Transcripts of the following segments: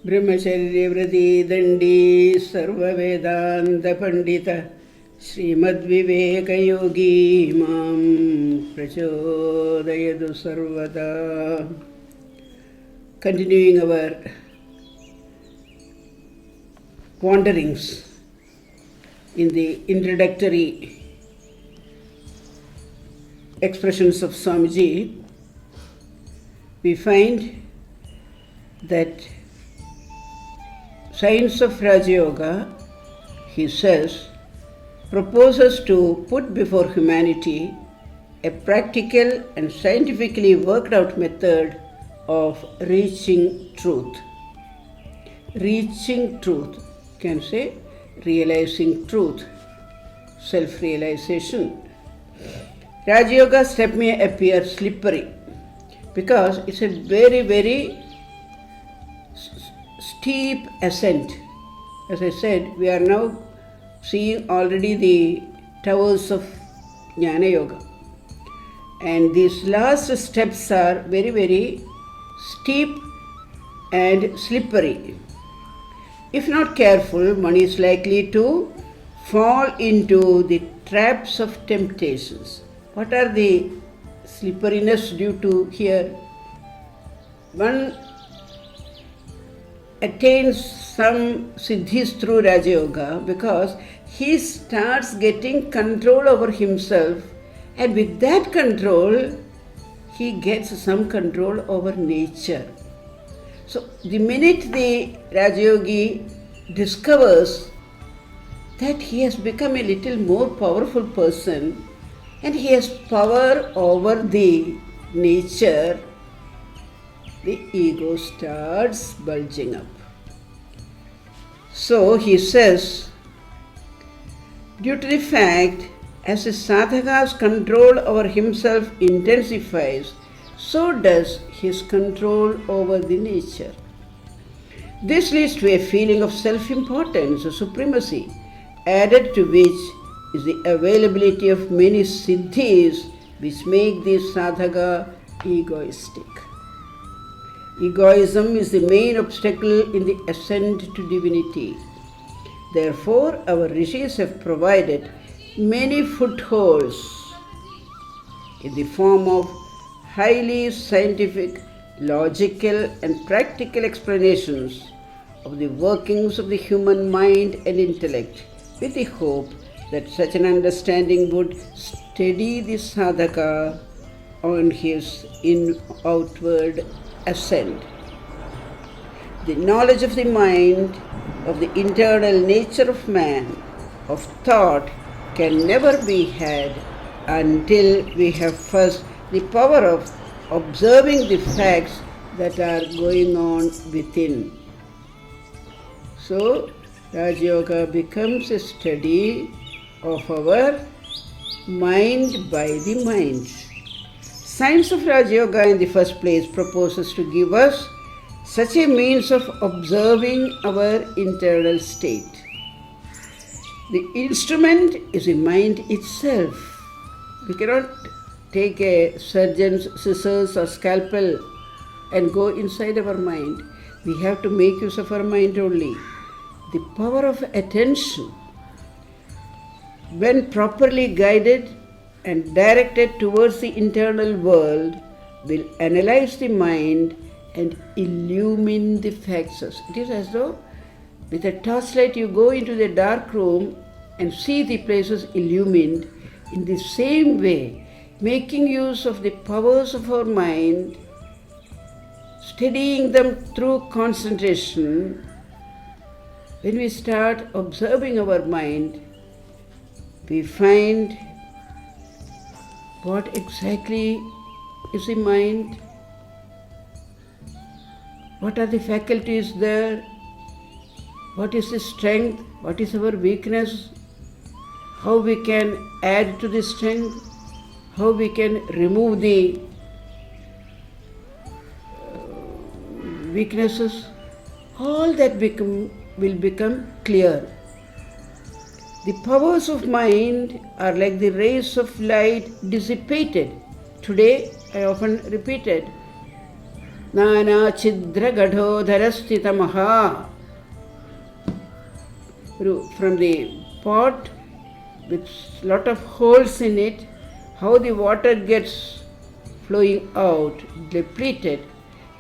ब्रह्मचर्य व्रती दंडी सर्ववेदांत पंडित श्रीमद्विवेकयोगी मां प्रचोदयतु सर्वदा. Continuing our wanderings in the introductory expressions of Swamiji, we find that science of Raja Yoga, he says, proposes to put before humanity a practical and scientifically worked out method of reaching truth. Reaching truth, can say realizing truth, self-realization. Raja Yoga step may appear slippery because it's a very, very steep ascent. As I said, we are now seeing already the towers of Jnana Yoga. And these last steps are very, very steep and slippery. If not careful, one is likely to fall into the traps of temptations. What are the slipperiness due to here? One attains some siddhis through Raja Yoga because he starts getting control over himself, and with that control he gets some control over nature. So the minute the Raja Yogi discovers that he has become a little more powerful person and he has power over the nature, the ego starts bulging up. So he says, due to the fact as a sadhaka's control over himself intensifies, so does his control over the nature. This leads to a feeling of self-importance or supremacy, added to which is the availability of many siddhis which make the sadhaka egoistic. Egoism is the main obstacle in the ascent to divinity. Therefore, our rishis have provided many footholds in the form of highly scientific, logical and practical explanations of the workings of the human mind and intellect, with the hope that such an understanding would steady the sadhaka on his outward ascent. The knowledge of the mind, of the internal nature of man, of thought, can never be had until we have first the power of observing the facts that are going on within. So, Raja Yoga becomes a study of our mind by the mind. Science of Raja Yoga in the first place proposes to give us such a means of observing our internal state. The instrument is the mind itself. We cannot take a surgeon's scissors or scalpel and go inside our mind. We have to make use of our mind only. The power of attention, when properly guided and directed towards the internal world, will analyze the mind and illumine the facts. It is as though with a torchlight you go into the dark room and see the places illumined. In the same way, making use of the powers of our mind, studying them through concentration, when we start observing our mind, we find what exactly is the mind, what are the faculties there, what is the strength, what is our weakness, how we can add to the strength, how we can remove the weaknesses. All that will become clear. The powers of mind are like the rays of light dissipated. Today, I often repeated, Nana Chidra Gadhodharastita Maha. From the pot with lot of holes in it, how the water gets flowing out, depleted.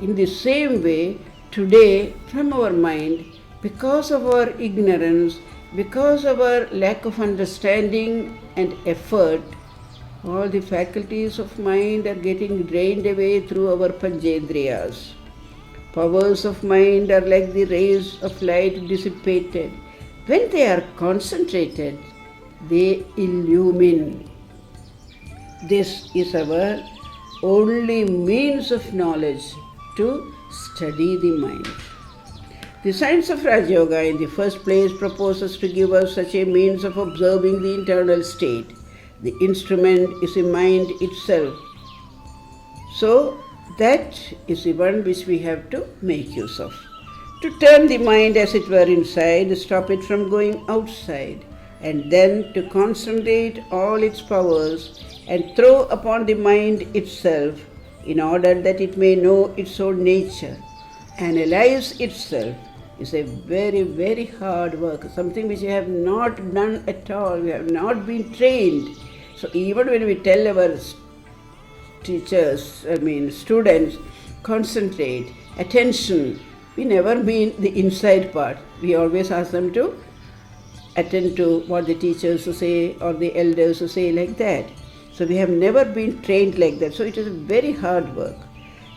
In the same way, today, from our mind, because of our ignorance, because of our lack of understanding and effort, all the faculties of mind are getting drained away through our Panchendriyas. Powers of mind are like the rays of light dissipated. When they are concentrated, they illumine. This is our only means of knowledge to study the mind. The science of Raja Yoga in the first place proposes to give us such a means of observing the internal state. The instrument is the mind itself. So that is the one which we have to make use of. To turn the mind as it were inside, stop it from going outside, and then to concentrate all its powers and throw upon the mind itself in order that it may know its own nature, analyze itself, is a very, very hard work, something which we have not done at all, we have not been trained. So even when we tell our students, concentrate, attention, we never mean the inside part. We always ask them to attend to what the teachers say or the elders say, like that. So we have never been trained like that. So it is a very hard work.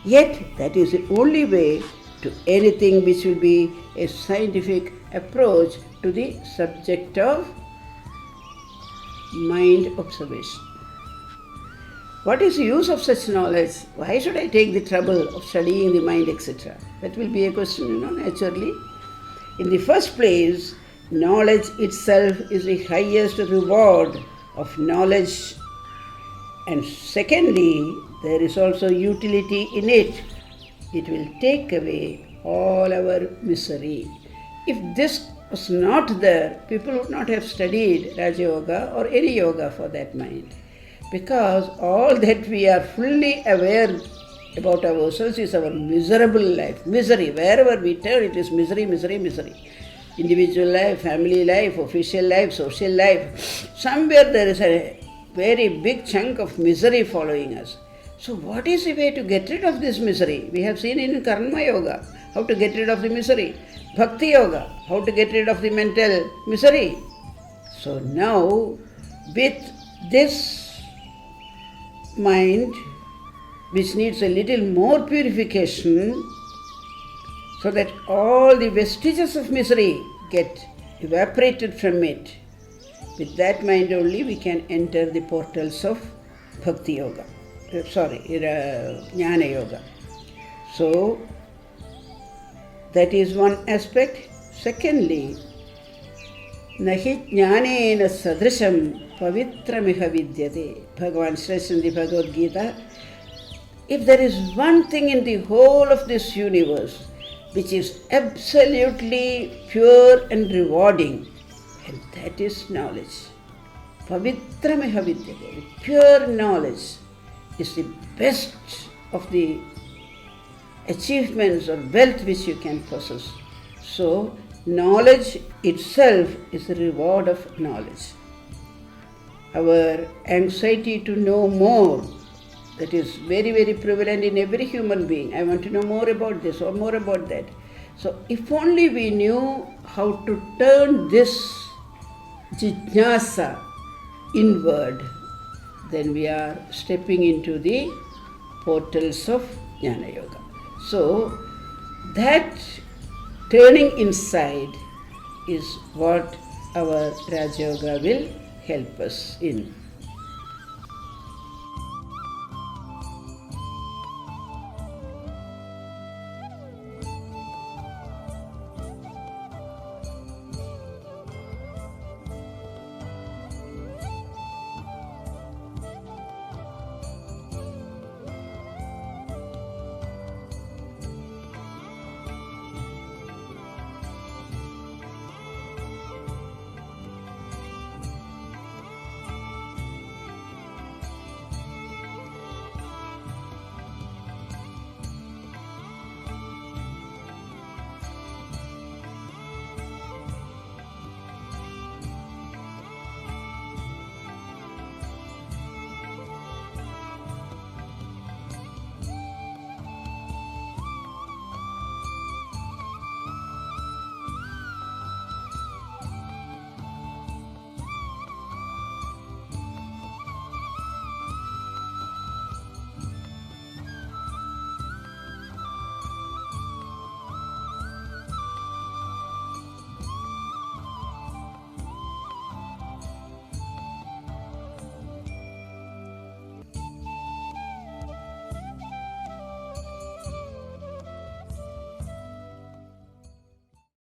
Yet that is the only way to anything which will be a scientific approach to the subject of mind observation. What is the use of such knowledge? Why should I take the trouble of studying the mind, etc.? That will be a question, naturally. In the first place, knowledge itself is the highest reward of knowledge. And secondly, there is also utility in it. It will take away all our misery. If this was not there, people would not have studied Raja Yoga or any yoga for that mind. Because all that we are fully aware about ourselves is our miserable life. Misery. Wherever we turn, it is misery, misery, misery. Individual life, family life, official life, social life. Somewhere there is a very big chunk of misery following us. So what is the way to get rid of this misery? We have seen in Karma Yoga how to get rid of the misery. Bhakti Yoga, how to get rid of the mental misery. So now, with this mind, which needs a little more purification, so that all the vestiges of misery get evaporated from it, with that mind only we can enter the portals of Bhakti Yoga. Jnana Yoga. So, that is one aspect. Secondly, Nahi jnanena sadrisham pavitramiha vidyate. Bhagavan says in the Bhagavad Gita, if there is one thing in the whole of this universe which is absolutely pure and rewarding, and that is knowledge. Pavitramiha vidyate. Pure knowledge is the best of the achievements or wealth which you can possess. So, knowledge itself is the reward of knowledge. Our anxiety to know more, that is very, very prevalent in every human being. I want to know more about this or more about that. So, if only we knew how to turn this jijnasa inward, then we are stepping into the portals of Jnana Yoga. So, that turning inside is what our Raja Yoga will help us in.